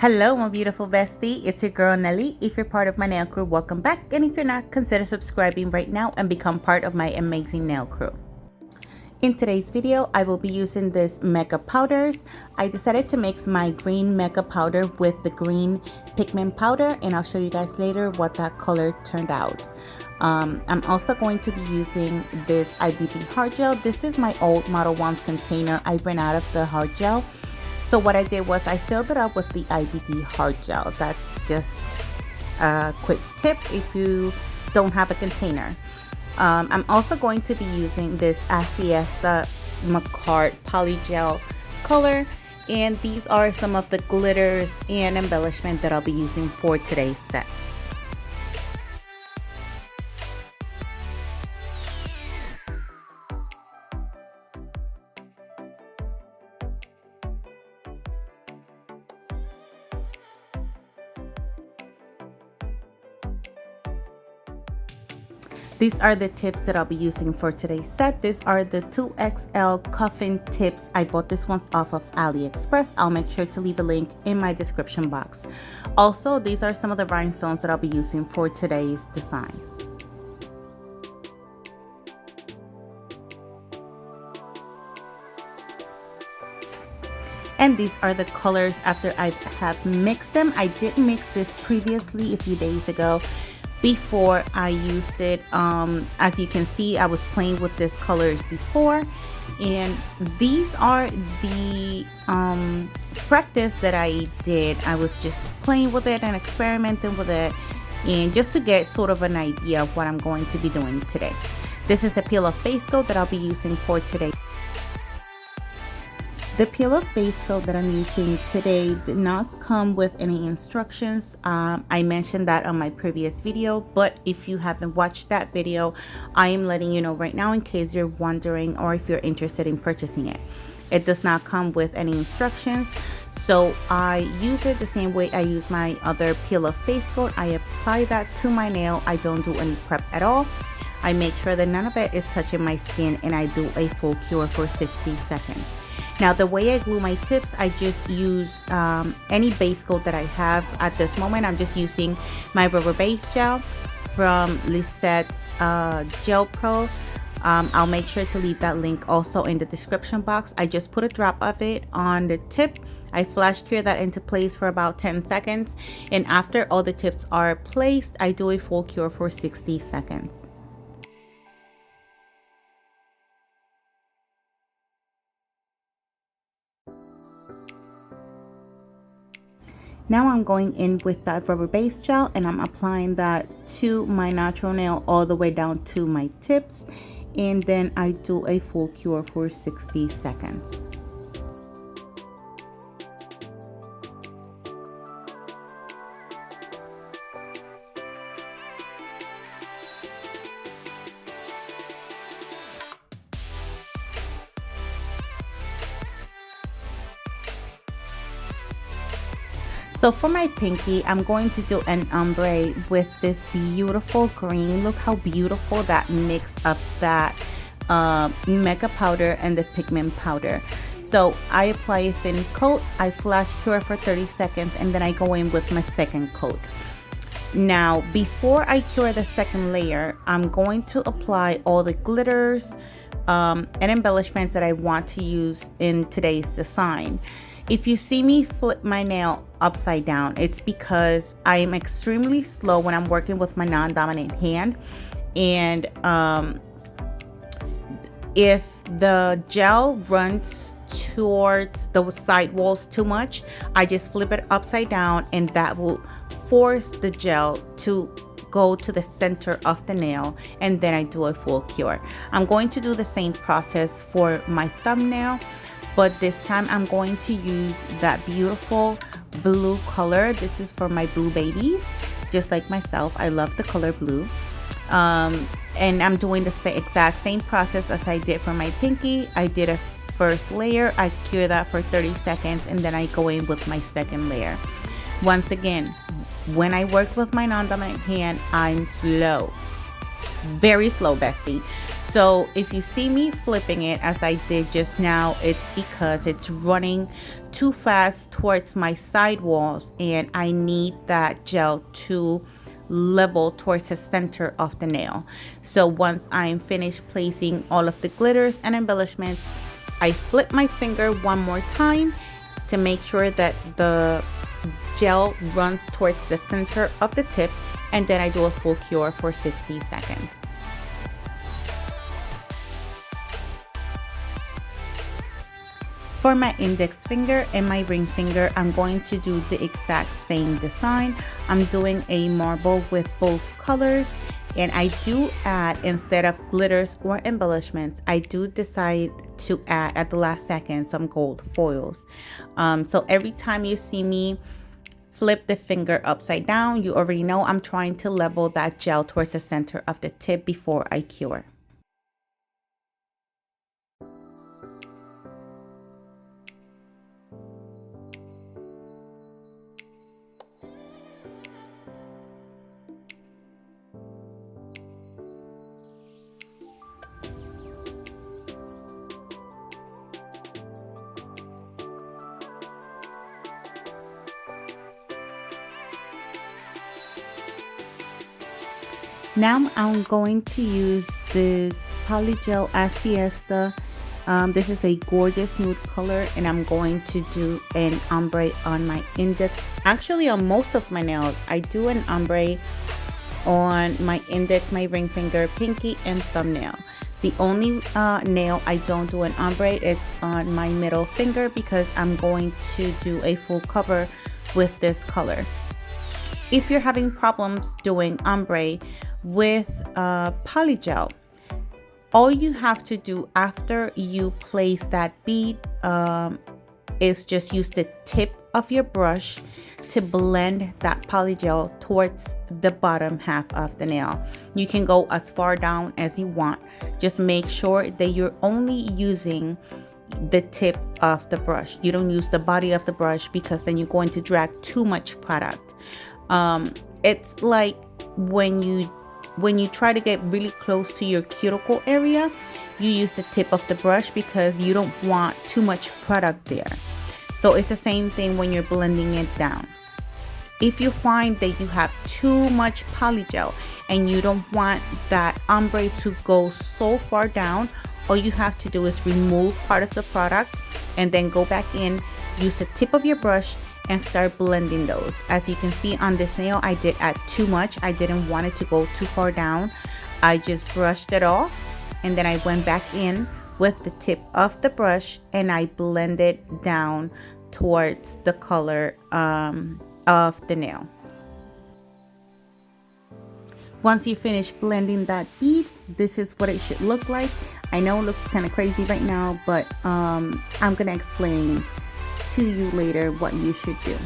Hello, my beautiful bestie. It's your girl Nelly. If you're part of my nail crew, welcome back. And if you're not, consider subscribing right now and become part of my amazing nail crew. In today's video, I will be using this Mica powders. I decided to mix my green Mica powder with the green pigment powder, and I'll show you guys later what that color turned out. I'm also going to be using this IBD hard gel. This is my old Model 1 container. I ran out of the hard gel. So what I did was I filled it up with the IBD hard gel. That's just a quick tip if you don't have a container. I'm also going to be using this Asiesta Makartt polygel color, and these are some of the glitters and embellishment that I'll be using for today's set. These are the tips that I'll be using for today's set. These are the 2XL Coffin tips. I bought this one off of AliExpress. I'll make sure to leave a link in my description box. Also, these are some of the rhinestones that I'll be using for today's design. And these are the colors after I have mixed them. I did mix this previously a few days ago before I used it. As you can see, I was playing with these colors before, and these are the practice that I did. I was just playing with it and experimenting with it, and just to get sort of an idea of what I'm going to be doing today. This is the peel off base coat that I'll be using for today. The peel off base coat that I'm using today did not come with any instructions. I mentioned that on my previous video, but if you haven't watched that video, I am letting you know right now in case you're wondering or if you're interested in purchasing it. It does not come with any instructions, so I use it the same way I use my other peel off base coat. I apply that to my nail. I don't do any prep at all. I make sure that none of it is touching my skin, and I do a full cure for 60 seconds. Now, the way I glue my tips, I just use any base coat that I have at this moment. I'm just using my rubber base gel from Lisette's Gel Pro. I'll make sure to leave that link also in the description box. I just put a drop of it on the tip. I flash cure that into place for about 10 seconds. And after all the tips are placed, I do a full cure for 60 seconds. Now I'm going in with that rubber base gel, and I'm applying that to my natural nail all the way down to my tips, and then I do a full cure for 60 seconds. So for my pinky, I'm going to do an ombre with this beautiful green. Look how beautiful that mix of that Mica powder and the pigment powder. So I apply a thin coat, I flash cure for 30 seconds, and then I go in with my second coat. Now, before I cure the second layer, I'm going to apply all the glitters and embellishments that I want to use in today's design. If you see me flip my nail upside down, it's because I am extremely slow when I'm working with my non-dominant hand. And if the gel runs towards the side walls too much, I just flip it upside down, and that will force the gel to go to the center of the nail, and then I do a full cure. I'm going to do the same process for my thumbnail, but this time I'm going to use that beautiful blue color. This is for my blue babies, just like myself. I love the color blue. And I'm doing the exact same process as I did for my pinky. I did a first layer, I cure that for 30 seconds, and then I go in with my second layer. Once again, when I work with my non-dominant hand, I'm slow. very slow, bestie. So if you see me flipping it as I did just now, it's because it's running too fast towards my side walls, and I need that gel to level towards the center of the nail. So once I'm finished placing all of the glitters and embellishments, I flip my finger one more time to make sure that the gel runs towards the center of the tip, and then I do a full cure for 60 seconds. For my index finger and my ring finger, I'm going to do the exact same design. I'm doing a marble with both colors, and I do add, instead of glitters or embellishments, I do decide to add at the last second some gold foils. So every time you see me flip the finger upside down, you already know I'm trying to level that gel towards the center of the tip before I cure. Now I'm going to use this polygel Siesta. This is a gorgeous nude color, and I'm going to do an ombre on my index. Actually, on most of my nails, I do an ombre on my index, my ring finger, pinky, and thumbnail. The only nail I don't do an ombre is on my middle finger, because I'm going to do a full cover with this color. If you're having problems doing ombre with polygel, all you have to do after you place that bead is just use the tip of your brush to blend that polygel towards the bottom half of the nail. You can go as far down as you want. Just make sure that you're only using the tip of the brush. You don't use the body of the brush, because then you're going to drag too much product. It's like when you try to get really close to your cuticle area, you use the tip of the brush because you don't want too much product there. So it's the same thing when you're blending it down. If you find that you have too much polygel and you don't want that ombre to go so far down, all you have to do is remove part of the product and then go back in, use the tip of your brush, and start blending those. As you can see on this nail, I did add too much. I didn't want it to go too far down. I just brushed it off, and then I went back in with the tip of the brush and I blended down towards the color of the nail. Once you finish blending that bead, this is what it should look like. I know it looks kind of crazy right now, but I'm gonna explain to you later what you should do.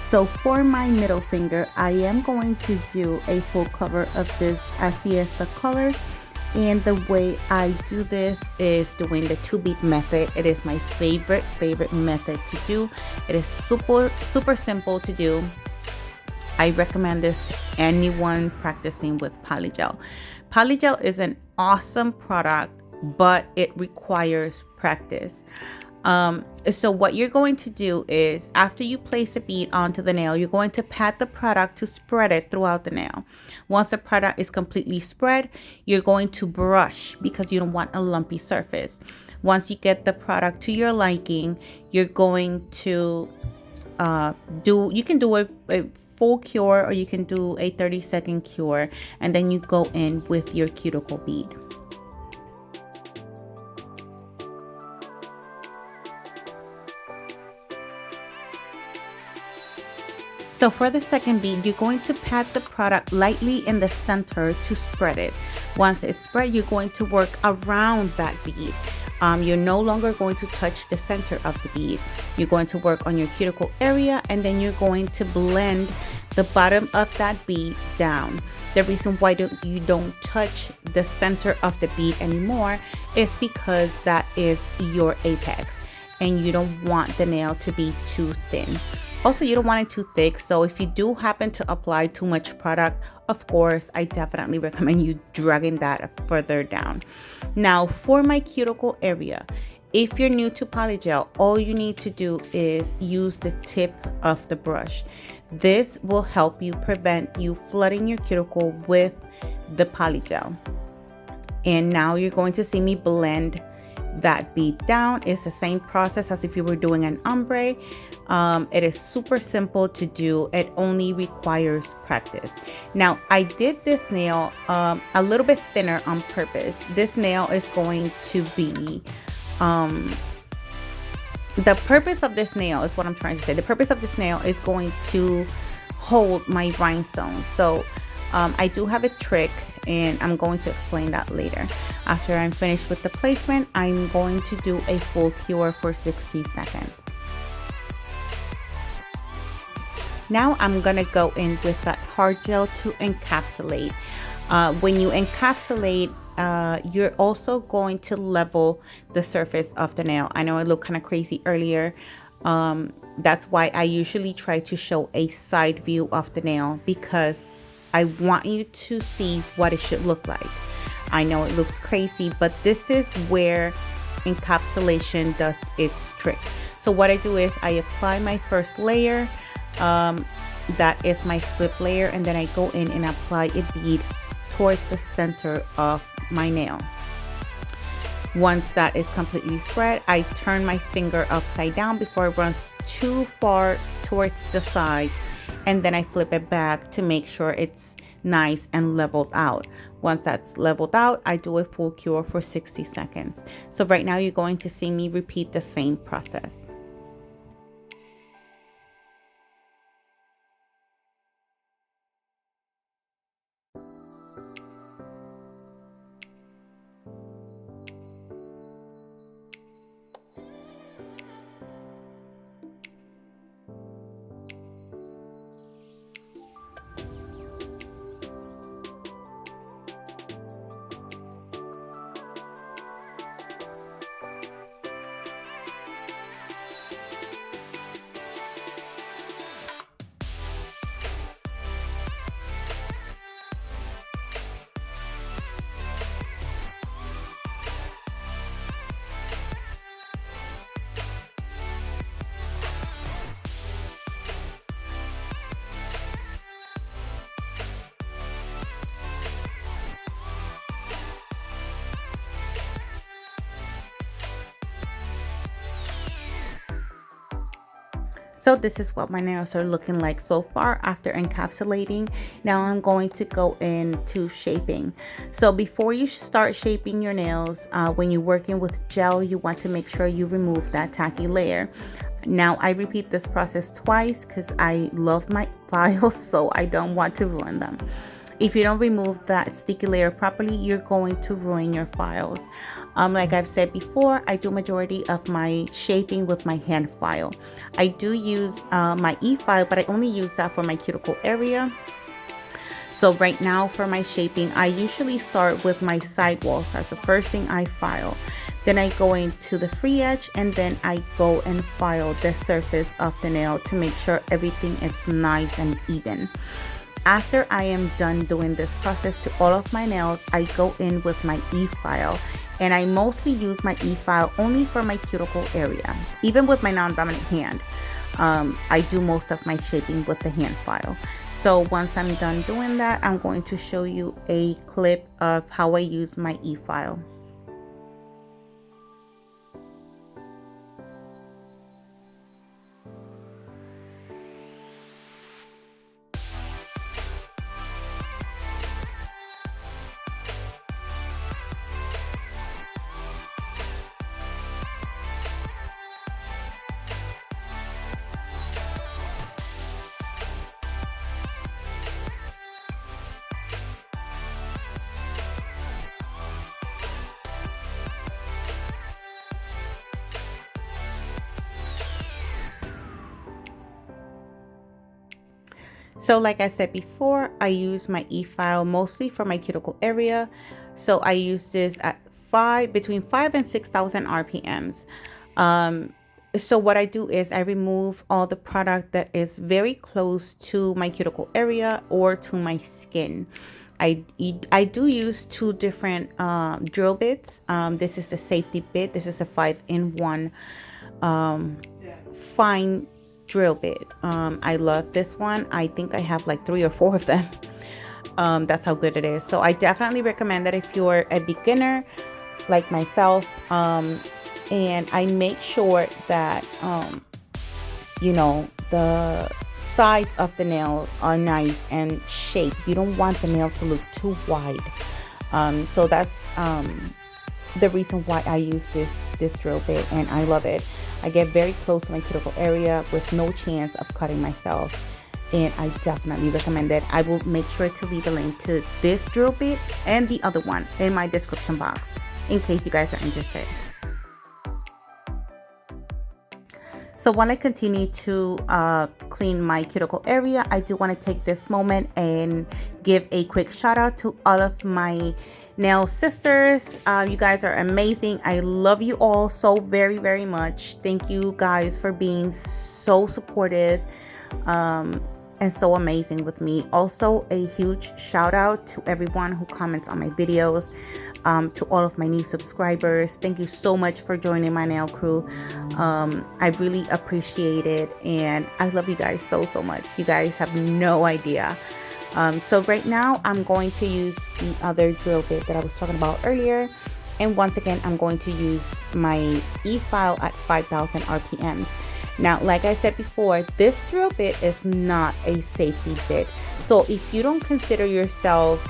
So for my middle finger, I am going to do a full cover of this Siesta color, and the way I do this is doing the 2-bead method. It is my favorite method to do. It is super simple to do. I recommend this to anyone practicing with polygel. Polygel is an awesome product, but it requires practice. So what you're going to do is, after you place a bead onto the nail, you're going to pat the product to spread it throughout the nail. Once the product is completely spread, you're going to brush because you don't want a lumpy surface. Once you get the product to your liking, you're going to you can do a full cure, or you can do a 30-second cure, and then you go in with your cuticle bead. So for the second bead, you're going to pat the product lightly in the center to spread it. Once it's spread, you're going to work around that bead. You're no longer going to touch the center of the bead. You're going to work on your cuticle area, and then you're going to blend the bottom of that bead down. The reason why you don't touch the center of the bead anymore is because that is your apex, and you don't want the nail to be too thin. Also, you don't want it too thick, so if you do happen to apply too much product, of course, I definitely recommend you dragging that further down. Now, for my cuticle area, if you're new to polygel, all you need to do is use the tip of the brush. This will help you prevent you flooding your cuticle with the polygel. And now you're going to see me blend that bead down. It's the same process as if you were doing an ombre. It is super simple to do. It only requires practice. Now, I did this nail a little bit thinner on purpose. This nail is going to be the purpose of this nail is what I'm trying to say. The purpose of this nail is going to hold my rhinestones. So I do have a trick, and I'm going to explain that later. After I'm finished with the placement, I'm going to do a full cure for 60 seconds. Now I'm gonna go in with that hard gel to encapsulate. When you encapsulate, you're also going to level the surface of the nail. I know it looked kind of crazy earlier. That's why I usually try to show a side view of the nail, because I want you to see what it should look like. I know it looks crazy, but this is where encapsulation does its trick. So what I do is I apply my first layer, that is my slip layer, and then I go in and apply a bead towards the center of my nail. Once that is completely spread, I turn my finger upside down before it runs too far towards the sides, and then I flip it back to make sure it's nice and leveled out. Once that's leveled out, I do a full cure for 60 seconds. So right now you're going to see me repeat the same process. So this is what my nails are looking like so far after encapsulating. Now I'm going to go into shaping. So before you start shaping your nails, when you're working with gel, you want to make sure you remove that tacky layer. Now I repeat this process twice because I love my files, so I don't want to ruin them. If you don't remove that sticky layer properly, you're going to ruin your files. Like I've said before, I do majority of my shaping with my hand file. I do use my e-file, but I only use that for my cuticle area. So right now for my shaping, I usually start with my sidewalls. That's the first thing I file. Then I go into the free edge, and then I go and file the surface of the nail to make sure everything is nice and even. After I am done doing this process to all of my nails, I go in with my e-file, and I mostly use my e-file only for my cuticle area. Even with my non-dominant hand, I do most of my shaping with the hand file. So once I'm done doing that, I'm going to show you a clip of how I use my e-file. So like I said before, I use my e-file mostly for my cuticle area. So I use this at between 5 and 6,000 RPMs. So what I do is I remove all the product that is very close to my cuticle area or to my skin. I do use two different drill bits. This is the safety bit. This is a 5-in-1 fine drill bit. I love this one. I think I have like 3 or 4 of them. That's how good it is. So I definitely recommend that if you're a beginner like myself, and I make sure that you know, the sides of the nails are nice and shaped. You don't want the nail to look too wide. So that's the reason why I use this drill bit, and I love it. I get very close to my cuticle area with no chance of cutting myself, and I definitely recommend it. I will make sure to leave a link to this drill bit and the other one in my description box in case you guys are interested. So while I continue to clean my cuticle area, I do want to take this moment and give a quick shout out to all of my nail sisters. You guys are amazing. I love you all so very, very much. Thank you guys for being so supportive and so amazing with me. Also, a huge shout out to everyone who comments on my videos. To all of my new subscribers, thank you so much for joining my nail crew. I really appreciate it, and I love you guys so much. You guys have no idea. So right now I'm going to use the other drill bit that I was talking about earlier, and once again I'm going to use my e-file at 5,000 RPMs. Now, like I said before, this drill bit is not a safety bit, so if you don't consider yourself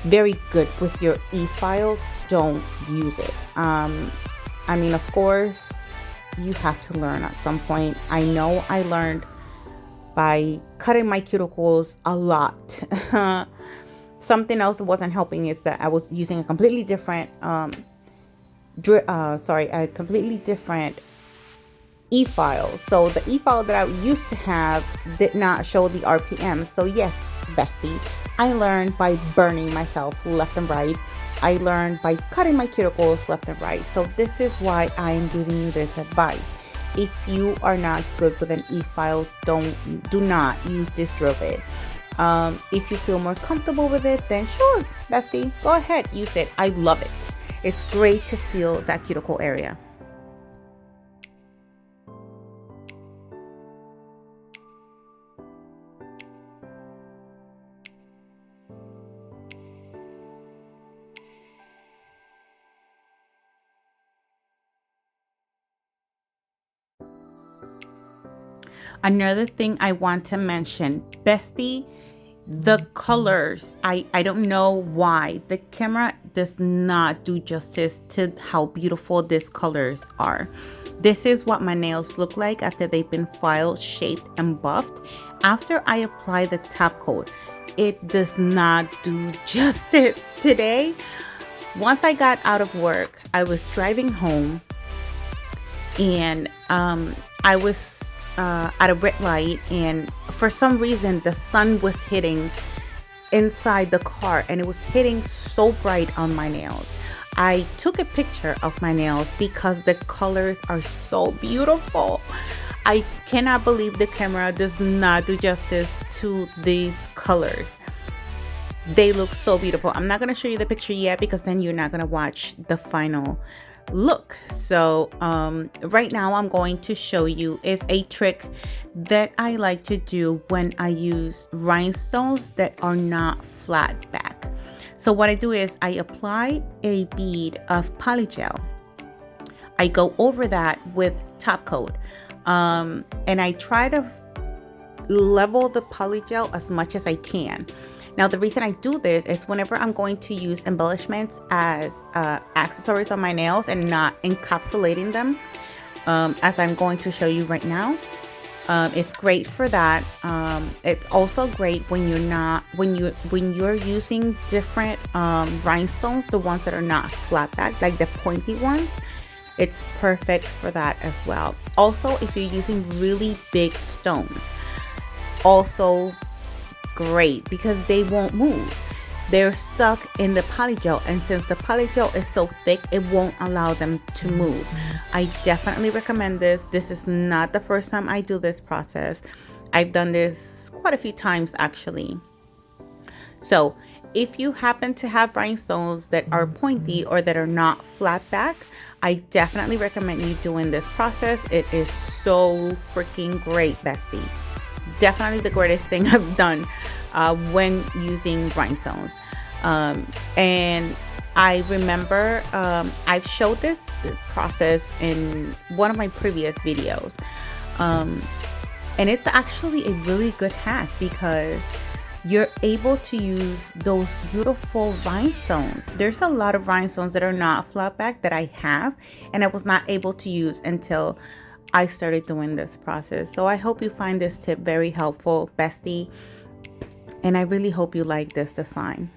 very good with your e-file, don't use it. I mean, of course you have to learn at some point. I know I learned by cutting my cuticles a lot. Something else that wasn't helping is that I was using a completely different a completely different e-file. So the e-file that I used to have did not show the RPM. So yes, bestie, I learned by burning myself left and right. I learned by cutting my cuticles left and right. So this is why I am giving you this advice. If you are not good with an e-file, do not use this drill bit. If you feel more comfortable with it, then sure, bestie, go ahead, use it. I love it. It's great to seal that cuticle area. Another thing I want to mention, bestie, the colors. I don't know why the camera does not do justice to how beautiful these colors are. This is what my nails look like after they've been filed, shaped, and buffed. After I apply the top coat, it does not do justice. Today, once I got out of work, I was driving home, and I was at a red light, and for some reason the sun was hitting inside the car, and it was hitting so bright on my nails. I took a picture of my nails because the colors are so beautiful. I cannot believe the camera does not do justice to these colors. They look so beautiful. I'm not going to show you the picture yet because then you're not going to watch the final look. So right now I'm going to show you is a trick that I like to do when I use rhinestones that are not flat back. So what I do is I apply a bead of polygel. I go over that with top coat, and I try to level the polygel as much as I can. Now, the reason I do this is whenever I'm going to use embellishments as accessories on my nails and not encapsulating them, as I'm going to show you right now, it's great for that. It's also great when you're using different rhinestones, the ones that are not flat back, like the pointy ones. It's perfect for that as well. Also, if you're using really big stones, also great because they won't move. they're stuck in the polygel, and since the polygel is so thick, it won't allow them to move. I definitely recommend this. This is not the first time I do this process. I've done this quite a few times actually. So if you happen to have rhinestones that are pointy or that are not flat back, I definitely recommend you doing this process. It is so freaking great, bestie. Definitely the greatest thing I've done when using rhinestones. And I remember I've showed this process in one of my previous videos. And it's actually a really good hack because you're able to use those beautiful rhinestones. There's a lot of rhinestones that are not flat back that I have, and I was not able to use until I started doing this process. So I hope you find this tip very helpful, bestie, and I really hope you like this design.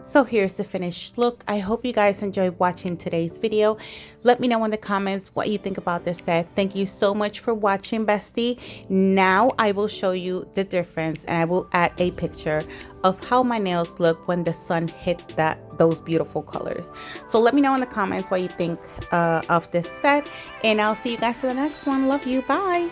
So here's the finished look. I hope you guys enjoyed watching today's video. Let me know in the comments what you think about this set. Thank you so much for watching, bestie. Now I will show you the difference, and I will add a picture of how my nails look when the sun hit those beautiful colors. So let me know in the comments what you think of this set, and I'll see you guys for the next one. Love you. Bye.